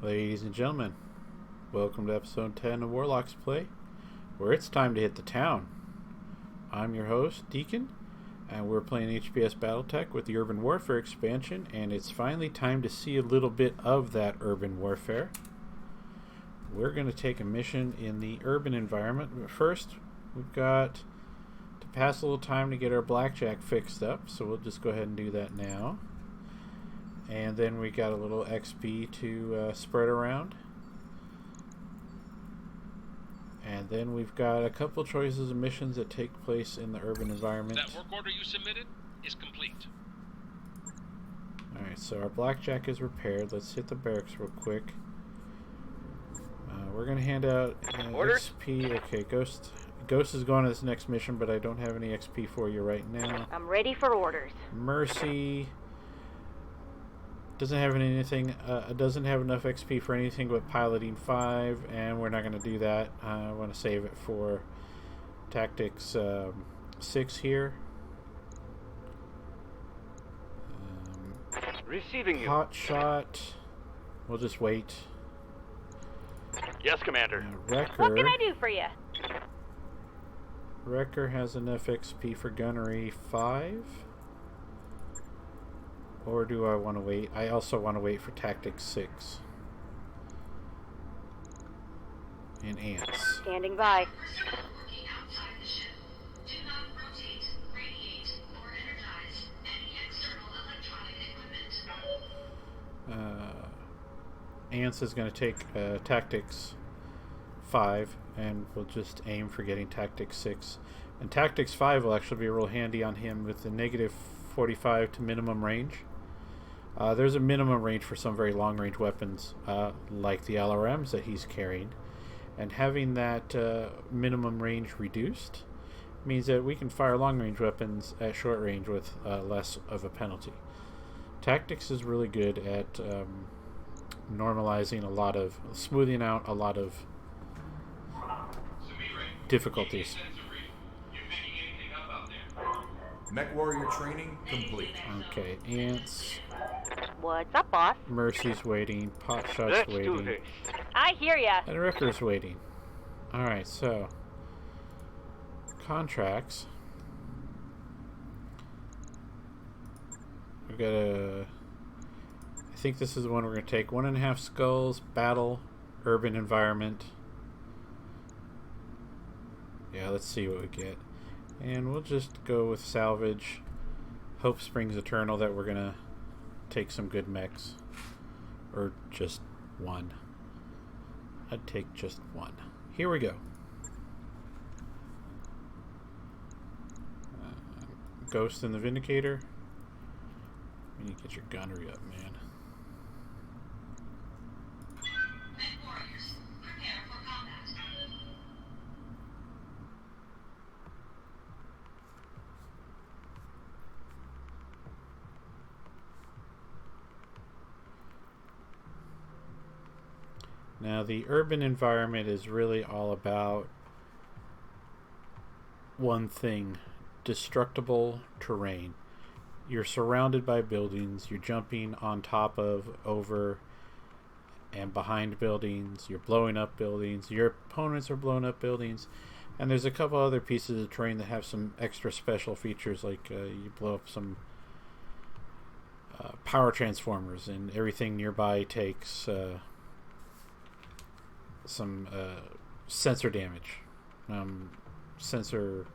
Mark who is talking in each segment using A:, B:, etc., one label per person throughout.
A: Ladies and gentlemen, welcome to episode 10 of Warlocks Play, where it's time to hit the town. I'm your host, Deacon, and we're playing HPS Battletech with the Urban Warfare expansion, and it's finally time to see a little bit of that urban warfare. We're going to take a mission in the urban environment, but first, we've got to pass a little time to get our blackjack fixed up, so we'll just go ahead and do that now. And then we got a little XP to spread around. And then we've got a couple choices of missions that take place in the urban environment.
B: That work order you submitted is complete.
A: Alright, so our blackjack is repaired. Let's hit the barracks real quick. We're going to hand out XP. Okay, Ghost is going to this next mission, but I don't have any XP for you right now.
C: I'm ready for orders.
A: Mercy doesn't have anything. Doesn't have enough XP for anything but piloting 5, and we're not going to do that. I want to save it for tactics 6 here.
D: Receiving you.
A: Hot shot. We'll just wait.
D: Yes, Commander.
A: Wrecker.
C: What can I do for you?
A: Wrecker has enough XP for gunnery 5. Or do I want to wait? I also want to wait for Tactics 6. And ants.
C: Standing by. Ants is going to take Tactics 5, and we'll just aim for getting Tactics 6. And Tactics 5 will actually be real handy on him with the negative 45 to minimum range. There's a minimum range for some very long-range weapons, like the LRMs that he's carrying. And having that minimum range reduced means that we can fire long-range weapons at short range with less of a penalty. Tactics is really good at smoothing out a lot of difficulties.
E: Mech Warrior training complete.
A: Okay, ants.
C: What's up, boss?
A: Mercy's waiting. Potshot's
D: Let's
A: waiting.
D: do this.
C: I hear ya.
A: And Wrecker's waiting. Alright, so contracts. We've got I think this is the one we're going to take. 1.5 skulls, battle, urban environment. Yeah, let's see what we get. And we'll just go with salvage. Hope springs eternal that we're going to take some good mechs. Or just one. I'd take just one. Here we go. Ghost and the Vindicator. You need to get your gunnery up, man. Now, the urban environment is really all about one thing: destructible terrain. You're surrounded by buildings, you're jumping on top of, over, and behind buildings, you're blowing up buildings, your opponents are blowing up buildings, and there's a couple other pieces of terrain that have some extra special features, like you blow up some power transformers, and everything nearby takes some sensor damage, sensor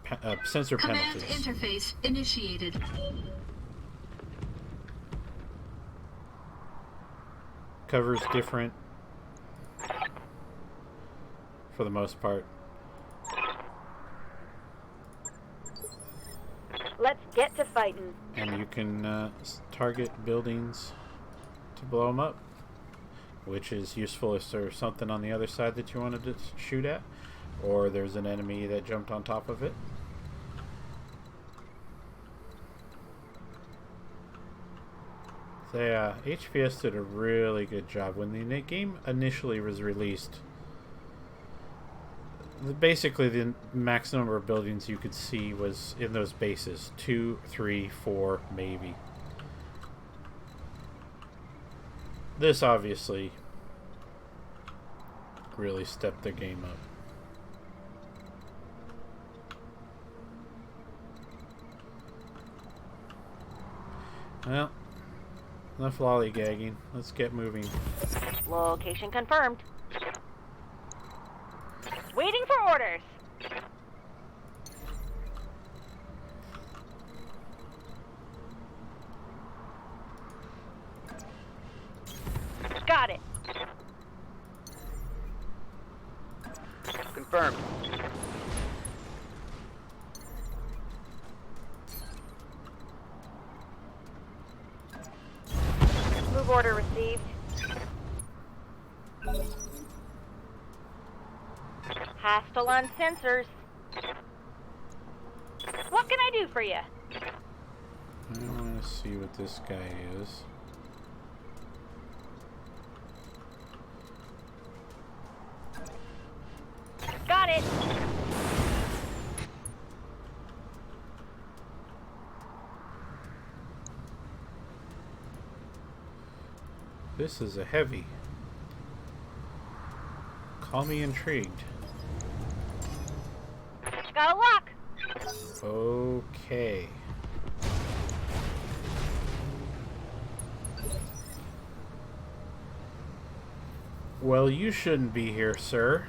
A: penalties.
F: Command interface initiated.
A: Covers different for the most part.
C: Let's get to fighting.
A: And you can target buildings to blow them up, which is useful if there's something on the other side that you wanted to shoot at, or there's an enemy that jumped on top of it. So yeah, HPS did a really good job. When the game initially was released, basically the max number of buildings you could see was in those bases. 2, 3, 4, maybe.
C: This obviously really stepped the game up. Well, enough lollygagging. Let's get moving.
D: Location confirmed. Waiting for orders. Got it.
G: Confirmed.
D: Move order received. Hostile on sensors. What can I do for you?
C: I want to see what this guy is.
D: Got it.
C: This is a heavy. Call me intrigued.
D: Got a lock.
C: Okay. Well, you shouldn't be here, sir.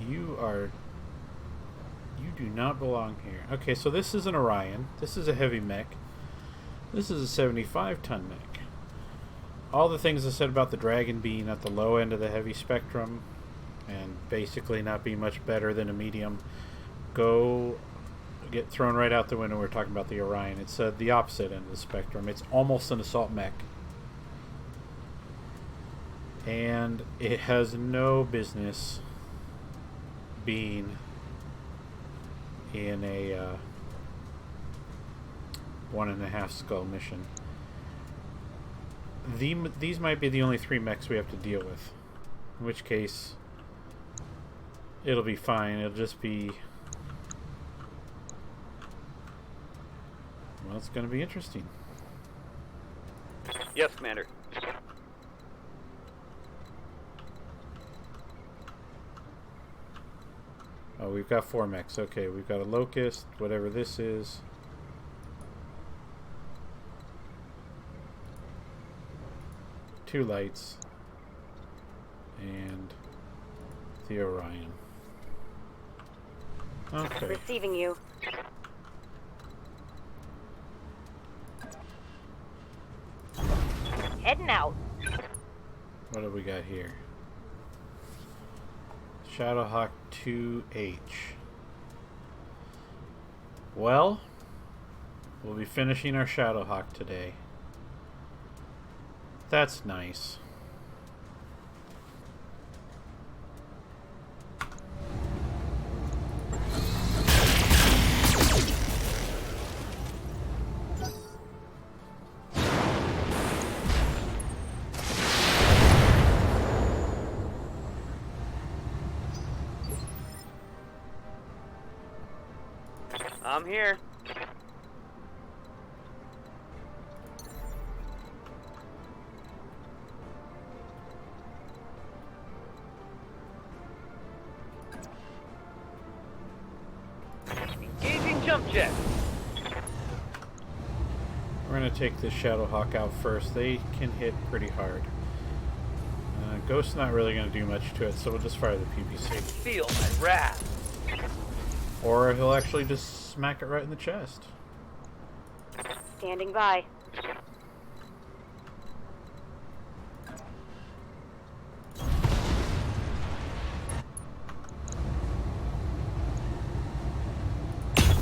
C: You do not belong here. Okay, so this is an Orion. This is a heavy mech. This is a 75-ton mech. All the things I said about the Dragon being at the low end of the heavy spectrum and basically not being much better than a medium go get thrown right out the window. We're talking about the Orion. It's the opposite end of the spectrum. It's almost an assault mech. And it has no business being in a 1.5 skull mission. These might be the only 3 mechs we have to deal with. In which case, it'll be fine. It'll just be... well, it's going to be interesting.
G: Yes, Commander.
C: Oh, we've got 4 mechs. Okay, we've got a Locust, whatever this is. Two lights. And the Orion. Okay.
D: Receiving you. Heading out.
C: What do we got here? Shadowhawk 2H. Well, we'll be finishing our Shadowhawk today. That's nice.
G: I'm here. Engaging jump jet.
C: We're going to take this Shadowhawk out first. They can hit pretty hard. Ghost's not really going to do much to it, so we'll just fire the PPC.
G: Feel my wrath.
C: Or he'll actually just smack it right in the chest.
D: Standing by.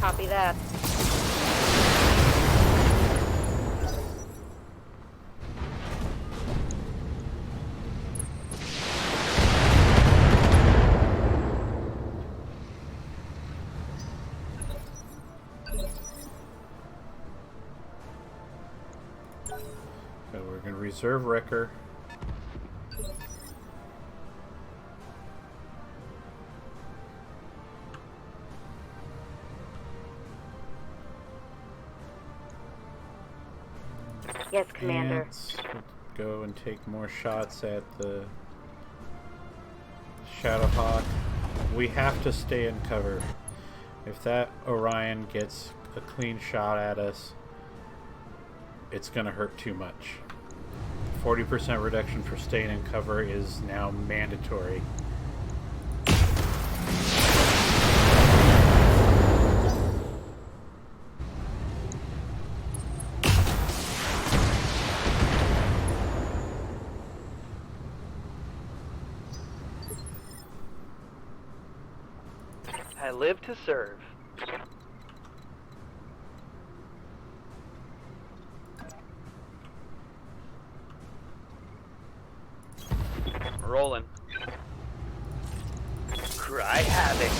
D: Copy that.
C: So we're going to reserve Wrecker.
D: Yes, Commander.
C: Ants. We'll go and take more shots at the Shadowhawk. We have to stay in cover. If that Orion gets a clean shot at us, it's going to hurt too much. 40% reduction for staying in cover is now mandatory.
G: I live to serve. Rolling. Cry havoc.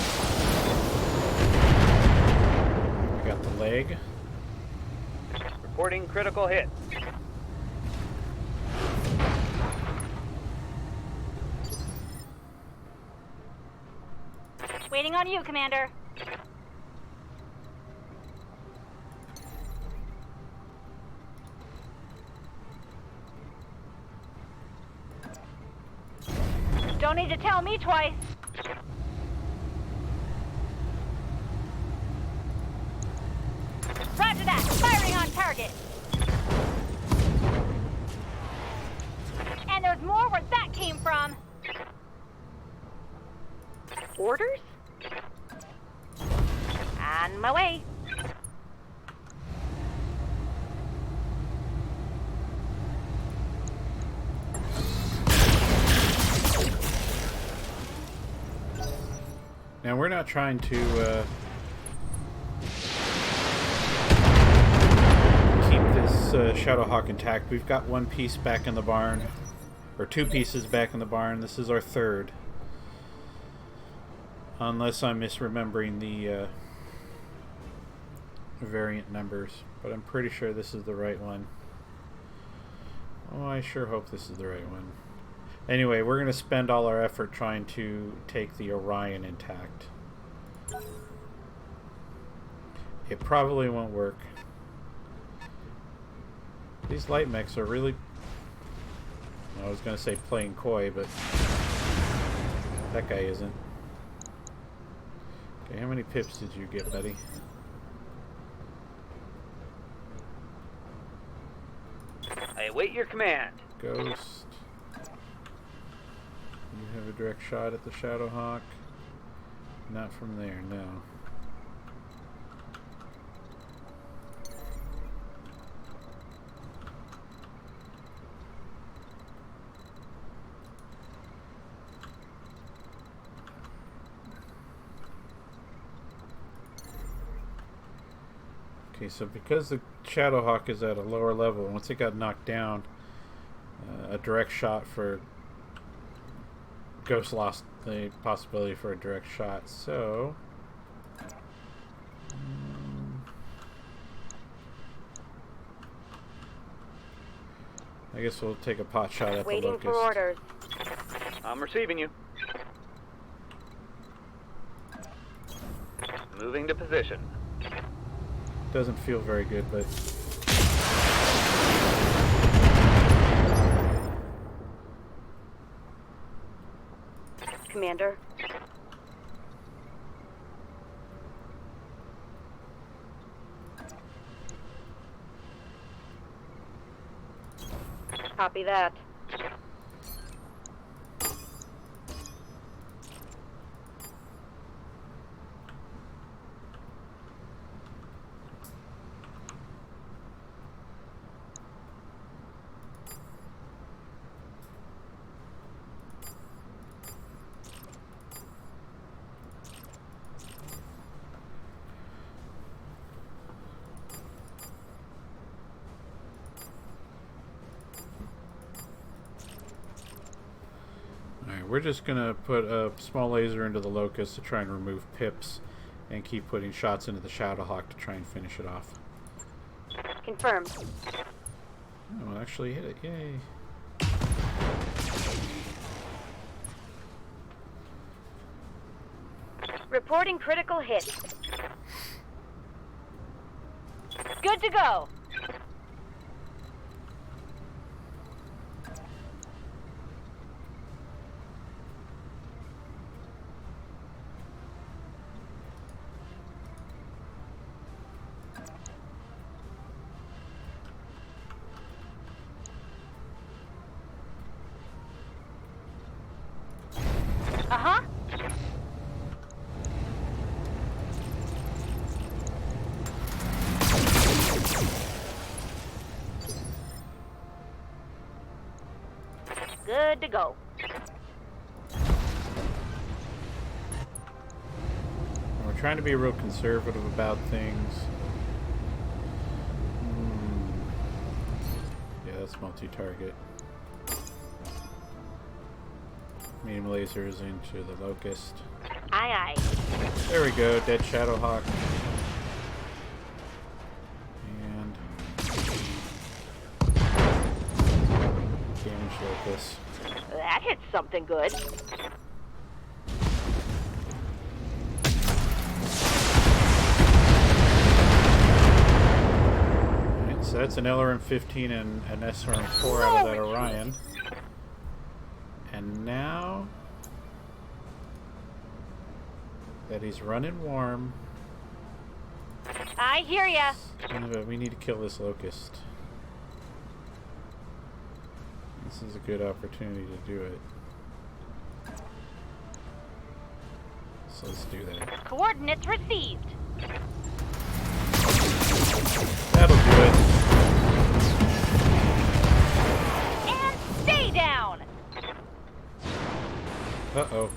C: We got the leg.
G: Reporting critical hit.
D: Waiting on you, Commander. Don't need to tell me twice. Roger that. Firing on target. And there's more where that came from. Orders? On my way.
C: Now we're not trying to keep this Shadowhawk intact. We've got one piece back in the barn, or two pieces back in the barn. This is our third. Unless I'm misremembering the variant numbers, but I'm pretty sure this is the right one. Oh, I sure hope this is the right one. Anyway, we're going to spend all our effort trying to take the Orion intact. It probably won't work. These light mechs are really... I was going to say playing coy, but that guy isn't. Okay, how many pips did you get, buddy?
G: I await your command.
C: Ghost. You have a direct shot at the Shadowhawk. Not from there, no. Okay, so because the Shadowhawk is at a lower level, once it got knocked down, a direct shot for Ghost lost the possibility for a direct shot, so I guess we'll take a pot shot at the
D: Waiting
C: Locust.
D: for orders.
G: I'm receiving you. Moving to position.
C: Doesn't feel very good, but
D: Commander. Copy that.
C: we're just gonna put a small laser into the Locust to try and remove pips and keep putting shots into the Shadowhawk to try and finish it off.
D: Confirmed.
C: Oh, actually hit it, yay.
D: Reporting critical hit. Good to go. Good to go.
C: We're trying to be real conservative about things. Yeah, that's multi-target. Medium lasers into the locust.
D: Aye, aye.
C: There we go, dead Shadowhawk. And damage locust.
D: That hits something good.
C: Alright, so that's an LRM-15 and an SRM-4 out of that Orion. And now that he's running warm,
D: I hear ya.
C: but we need to kill this locust. This is a good opportunity to do it. So let's do that.
D: Coordinates received.
C: That'll do it.
D: And stay down.
C: Uh-oh.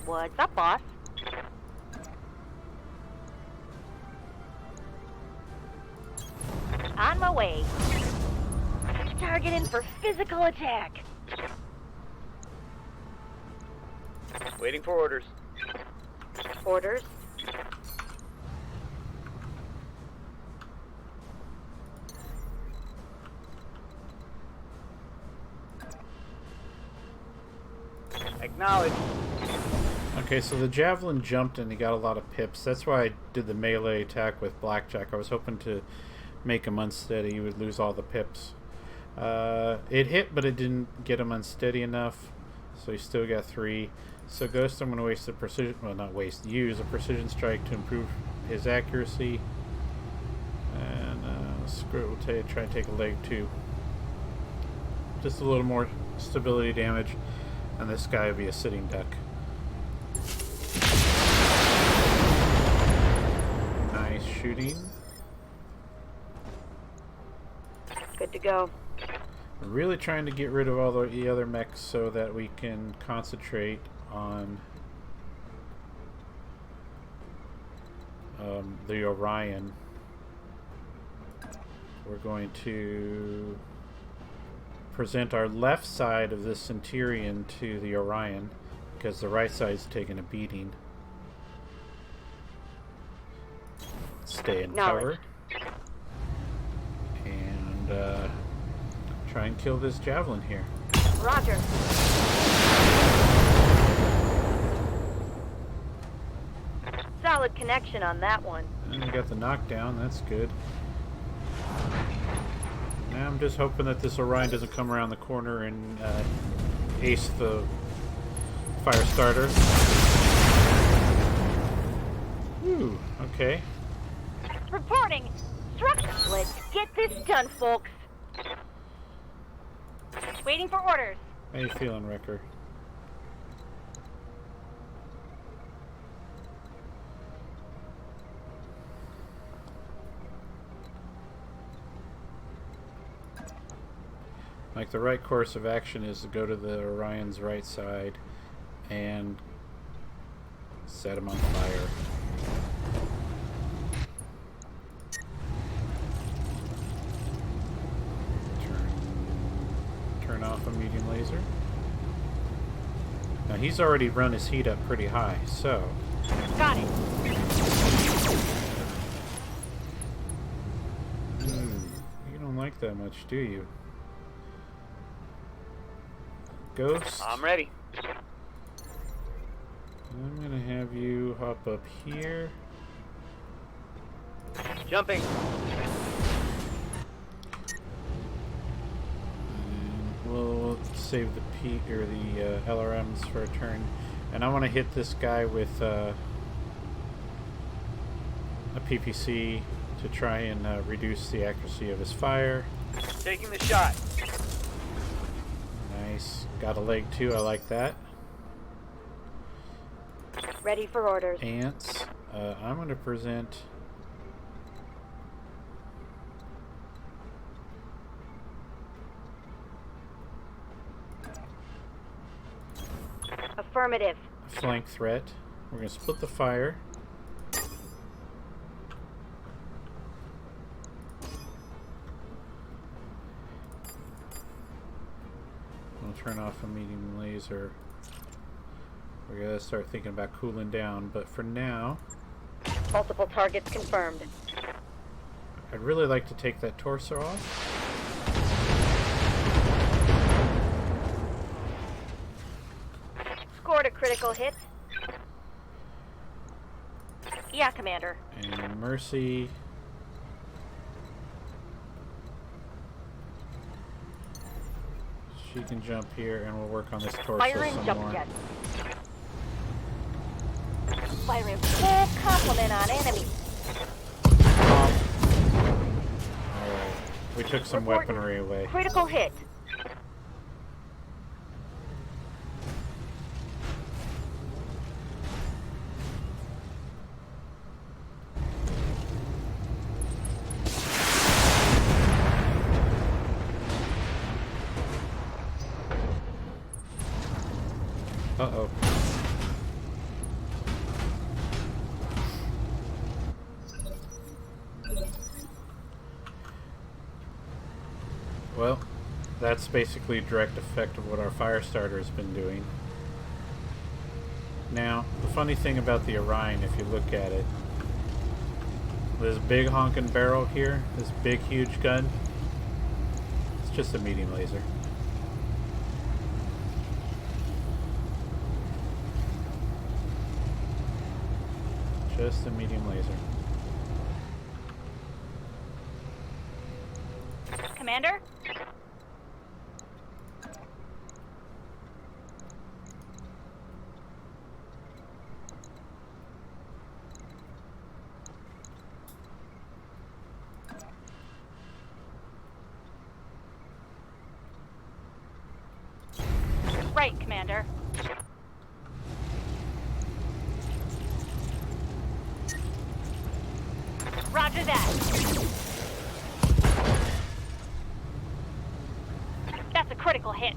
D: What's up, boss? On my way. Targeting for physical attack.
G: Waiting for orders.
D: Orders.
G: Acknowledge.
C: Okay, so the javelin jumped and he got a lot of pips. That's why I did the melee attack with Blackjack. I was hoping to make him unsteady. He would lose all the pips. It hit, but it didn't get him unsteady enough. So he still got 3. So Ghost, I'm going to waste the precision... Well, not waste. Use a precision strike to improve his accuracy. And screw it, we'll try and take a leg too. Just a little more stability damage. And this guy will be a sitting duck. Nice shooting.
D: Good to go.
C: We're really trying to get rid of all the other mechs so that we can concentrate on the Orion. We're going to present our left side of the Centurion to the Orion because the right side's taking a beating. Stay in cover. And try and kill this javelin here.
D: Roger. Solid connection on that one.
C: And we got the knockdown, that's good. Now I'm just hoping that this Orion doesn't come around the corner and ace the fire starter. Ooh, okay.
D: Reporting. Let's get this done, folks. Waiting for orders.
C: How you feeling, Wrecker? Like, the right course of action is to go to the Orion's right side and set him on fire. Turn off a medium laser. Now he's already run his heat up pretty high, so...
D: Got it.
C: You don't like that much, do you? Ghost?
G: I'm ready.
C: I'm gonna have you hop up here.
G: Jumping.
C: And we'll save the LRMs for a turn. And I want to hit this guy with a PPC to try and reduce the accuracy of his fire.
G: Taking the shot.
C: Nice. Got a leg too, I like that.
D: Ready for orders.
C: Ants. I'm going to present
D: Affirmative.
C: flank threat. We're going to split the fire. We'll turn off a medium laser. We're going to start thinking about cooling down, but for now,
D: Multiple targets confirmed.
C: I'd really like to take that torso off.
D: Scored a critical hit. Yeah, Commander.
C: And Mercy. She can jump here, and we'll work on this torso
D: Fire in
C: some
D: jump
C: more.
D: jet. Fire in full complement on enemy.
C: Alright. We took some
D: Reporting
C: weaponry away.
D: Critical hit.
C: Uh-oh. Well, that's basically a direct effect of what our fire starter has been doing. Now, the funny thing about the Orion, if you look at it, this big honking barrel here, this big huge gun, it's just a medium laser. Just a medium laser.
D: Commander? Right, Commander. Roger that. That's a critical hit.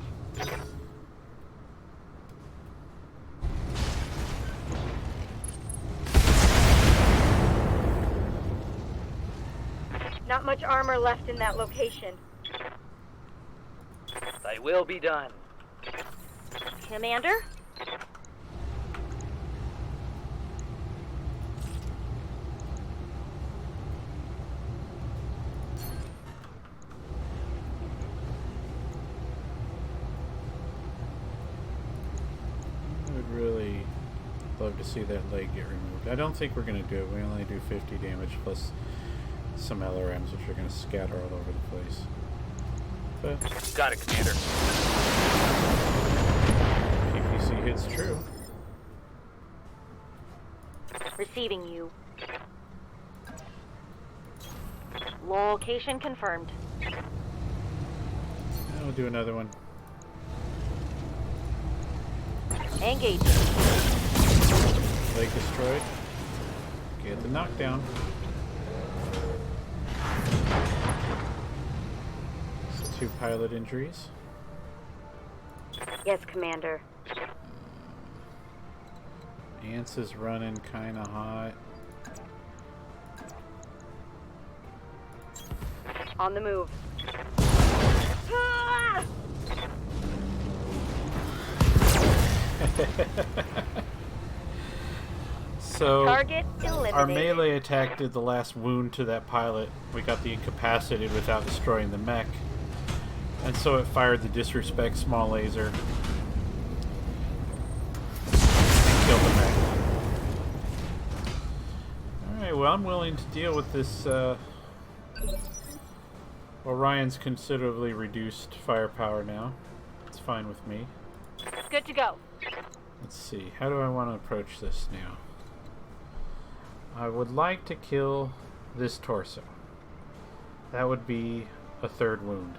D: Not much armor left in that location.
G: Thy will be done.
D: Commander?
C: I would really love to see that leg get removed. I don't think we're going to do it. We only do 50 damage plus some LRMs, which are going to scatter all over the place. But
G: Got it, Commander.
C: PPC hits true.
D: Receiving you. Location confirmed.
C: And we'll do another one.
D: Engage.
C: Leg destroyed. Get the knockdown. So 2 pilot injuries.
D: Yes, Commander.
C: Ants is running kind of hot.
D: On the move.
C: So
D: Target eliminated.
C: our melee attack did the last wound to that pilot. We got the incapacitated without destroying the mech. And so it fired the disrespect small laser. And killed the mech. Alright, well I'm willing to deal with this Orion's considerably reduced firepower now. It's fine with me.
D: Good to go.
C: Let's see, how do I want to approach this now? I would like to kill this torso. That would be a 3rd wound.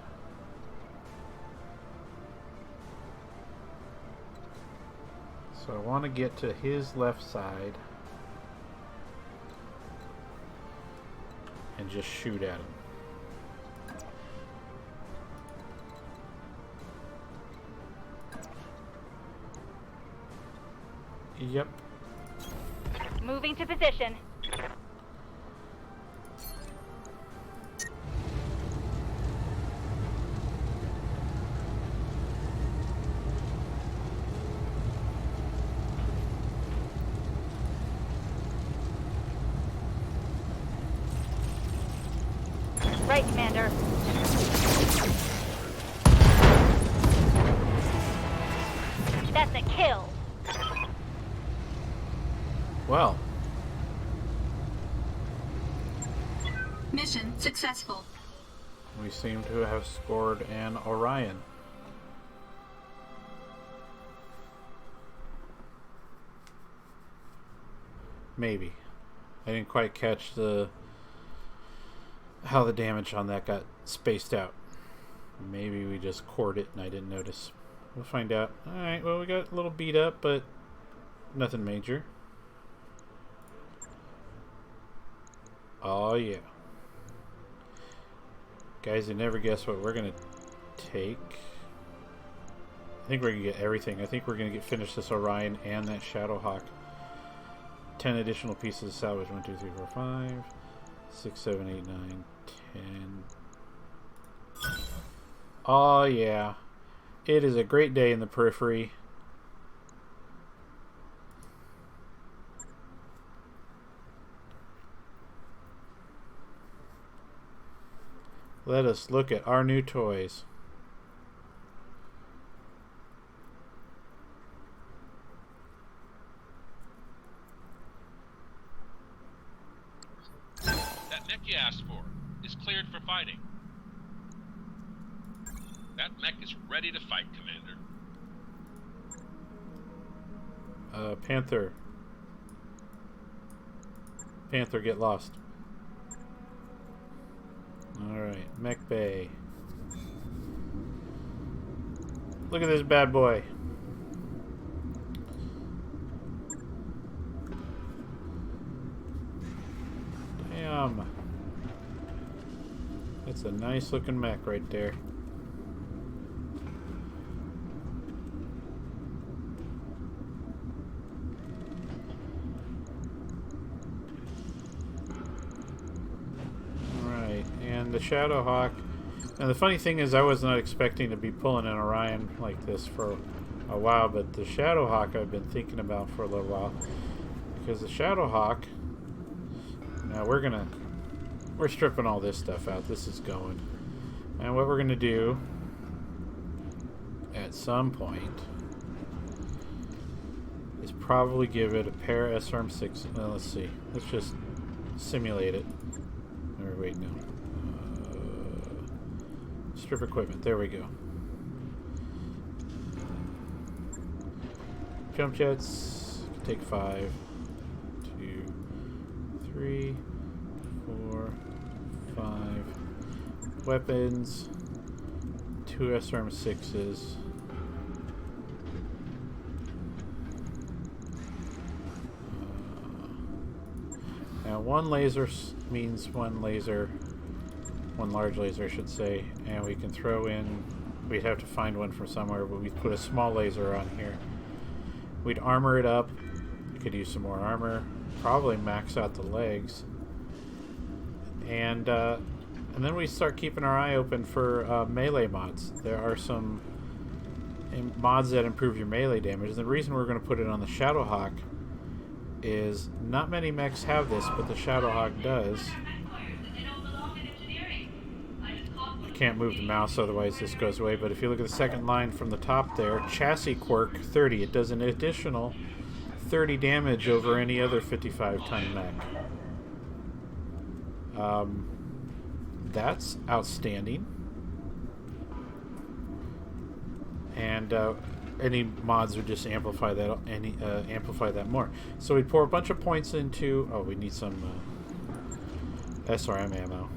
C: So I want to get to his left side and just shoot at him. Yep.
D: Moving to position. Right, Commander. That's a kill.
C: Well,
F: Mission successful.
C: we seem to have scored an Orion. Maybe. I didn't quite catch how the damage on that got spaced out. Maybe we just cored it and I didn't notice. We'll find out. Alright, well, we got a little beat up, but nothing major. Oh, yeah. Guys, you never guess what we're going to take. I think we're going to get everything. I think we're going to finish this Orion and that Shadowhawk. 10 additional pieces of salvage. 1, 2, 3, 4, 5, 6, 7, 8, 9, 10. Oh, yeah. It is a great day in the periphery. Let us look at our new toys.
B: That mech you asked for is cleared for fighting. That mech is ready to fight, Commander.
C: Panther. Panther, get lost. Alright, Mech Bay. Look at this bad boy. Damn. That's a nice looking mech right there. And the Shadowhawk. And the funny thing is, I was not expecting to be pulling an Orion like this for a while, but the Shadowhawk I've been thinking about for a little while. Because the Shadowhawk, now we're stripping all this stuff out. This is going. And what we're gonna do at some point is probably give it a pair of SRM6. Let's see. Let's just simulate it. Or wait, no. Strip equipment. There we go. Jump jets. Take 5, 2, 3, 4, 5. Weapons. 2 SRM6s. Now, one laser means one laser. One large laser, I should say, and we can throw in, we'd have to find one from somewhere, but we'd put a small laser on here. We'd armor it up. We could use some more armor, probably max out the legs, and then we start keeping our eye open for melee mods. There are some mods that improve your melee damage. The reason we're going to put it on the Shadowhawk is not many mechs have this, but the Shadowhawk does. Can't move the mouse, otherwise this goes away. But if you look at the second line from the top there, chassis quirk 30. It does an additional 30 damage over any other 55-ton mech. That's outstanding. And any mods would just amplify that. Amplify that more. So we pour a bunch of points into. Oh, we need some SRM ammo.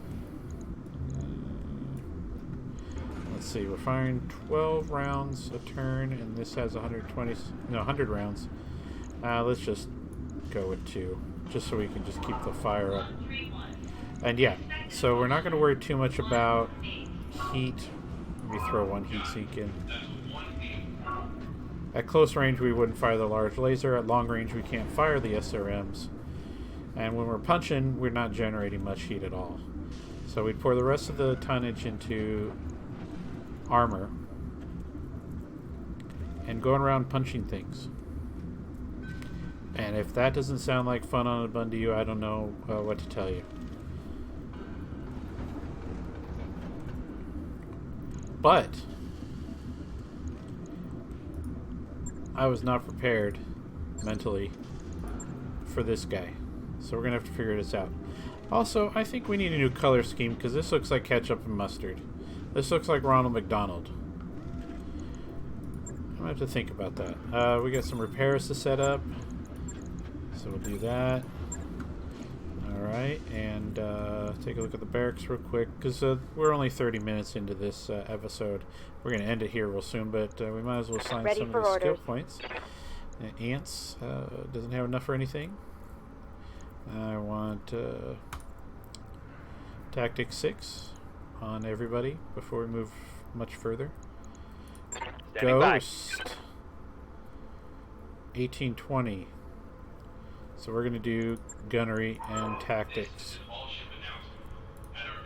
C: Let's see, we're firing 12 rounds a turn, and this has 100 rounds. Let's just go with 2, just so we can just keep the fire up. And yeah, so we're not going to worry too much about heat. Let me throw one heat seek in. At close range, we wouldn't fire the large laser. At long range, we can't fire the SRMs. And when we're punching, we're not generating much heat at all. So we'd pour the rest of the tonnage into armor and going around punching things. And if that doesn't sound like fun on a bun to you, I don't know what to tell you. But I was not prepared mentally for this guy. So we're going to have to figure this out. Also, I think we need a new color scheme because this looks like ketchup and mustard. This looks like Ronald McDonald. I'm going to have to think about that. We got some repairs to set up. So we'll do that. Alright, and take a look at the barracks real quick because we're only 30 minutes into this episode. We're going to end it here real soon, but we might as well assign some of the skill points. Ants doesn't have enough for anything. I want Tactic 6 on everybody before we move much further.
G: Standing by.
C: Ghost 1820. So we're going to do gunnery and tactics.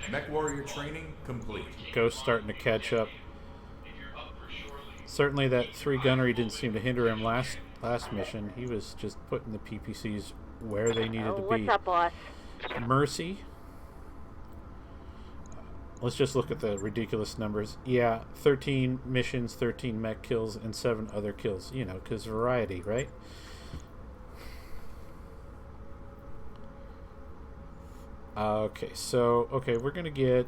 E: Mech warrior training complete.
C: Ghost starting to catch up. Certainly that 3 gunnery didn't seem to hinder him last mission. He was just putting the PPCs where they needed to be.
D: What's up, boss?
C: Mercy. Let's just look at the ridiculous numbers. Yeah, 13 missions, 13 mech kills, and 7 other kills. You know, because variety, right? Okay, so, we're going to get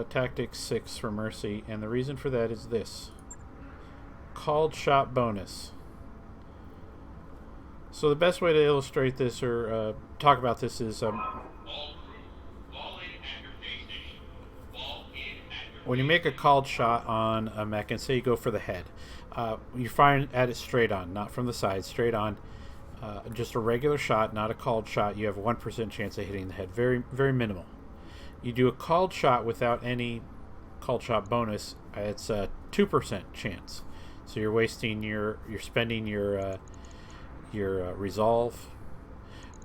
C: Tactic 6 for Mercy, and the reason for that is this. Called shot bonus. So the best way to illustrate this or talk about this is when you make a called shot on a mech and say you go for the head, you're firing at it straight on, not from the side, straight on. Just a regular shot, not a called shot. You have a 1% chance of hitting the head. Very, very minimal. You do a called shot without any called shot bonus, it's a 2% chance. So you're spending your resolve,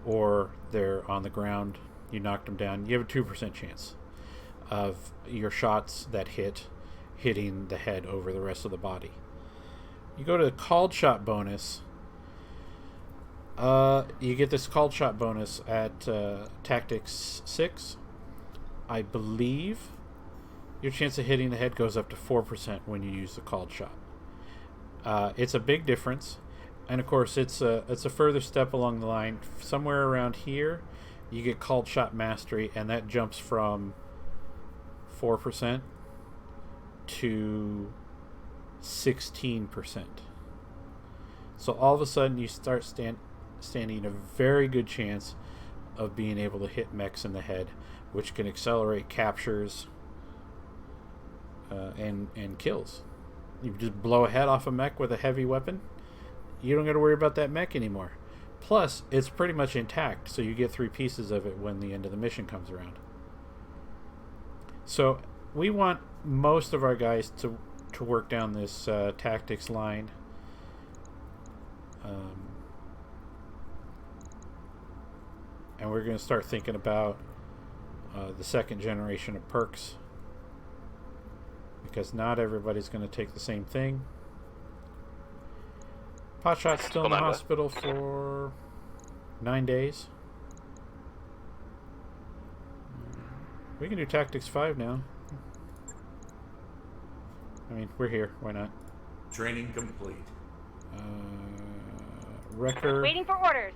C: or they're on the ground, you knocked them down. You have a 2% chance of your shots that hitting the head over the rest of the body. You go to the called shot bonus. You get this called shot bonus at Tactics 6. I believe your chance of hitting the head goes up to 4% when you use the called shot. It's a big difference, and of course it's a further step along the line. Somewhere around here, you get called shot mastery, and that jumps from 4% to 16%. So all of a sudden, you start standing a very good chance of being able to hit mechs in the head, which can accelerate captures and kills. You just blow a head off a mech with a heavy weapon, you don't got to worry about that mech anymore. Plus, it's pretty much intact, so you get 3 pieces of it when the end of the mission comes around. So we want most of our guys to work down this tactics line. And we're going to start thinking about the second generation of perks, because not everybody's going to take the same thing. Potshot's still in the hospital for 9 days. We can do Tactics 5 now. I mean, we're here. Why not?
E: Training complete.
C: Wrecker.
D: Waiting for orders.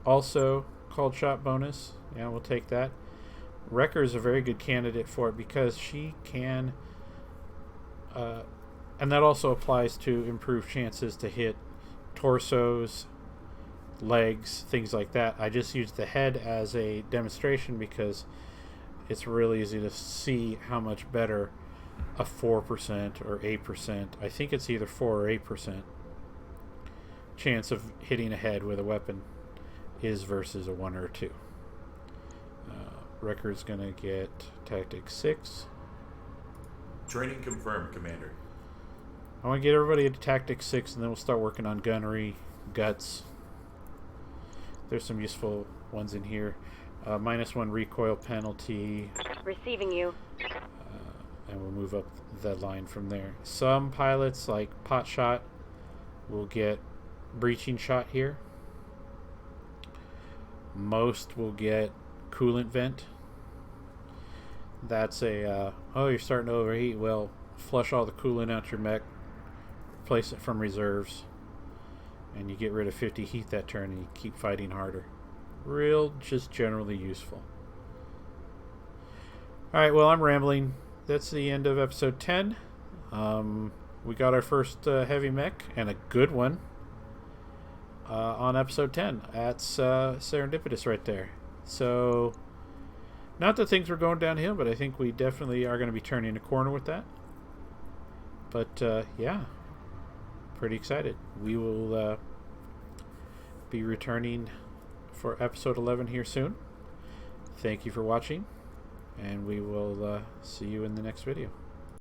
C: Also, called shot bonus. Yeah, we'll take that. Wrecker is a very good candidate for it because she can... and that also applies to improved chances to hit torsos, legs, things like that. I just used the head as a demonstration because it's really easy to see how much better a 4% or 8%, I think it's either 4 or 8% chance of hitting a head with a weapon is versus a 1 or a 2. Wrecker's going to get Tactic 6.
E: Training confirmed, Commander.
C: I want to get everybody into Tactics 6, and then we'll start working on gunnery, guts. There's some useful ones in here. -1 recoil penalty.
D: Receiving you.
C: And we'll move up the line from there. Some pilots, like pot shot, will get breaching shot here. Most will get coolant vent. That's a, oh, you're starting to overheat. Well, flush all the coolant out your mech, replace it from reserves, and you get rid of 50 heat that turn, and you keep fighting harder. Real, just generally useful. Alright, well, I'm rambling. That's the end of episode 10. We got our first heavy mech, and a good one, on episode 10. That's serendipitous right there. So, not that things were going downhill, but I think we definitely are going to be turning a corner with that. But, yeah, pretty excited. We will be returning for episode 11 here soon. Thank you for watching, and we will see you in the next video.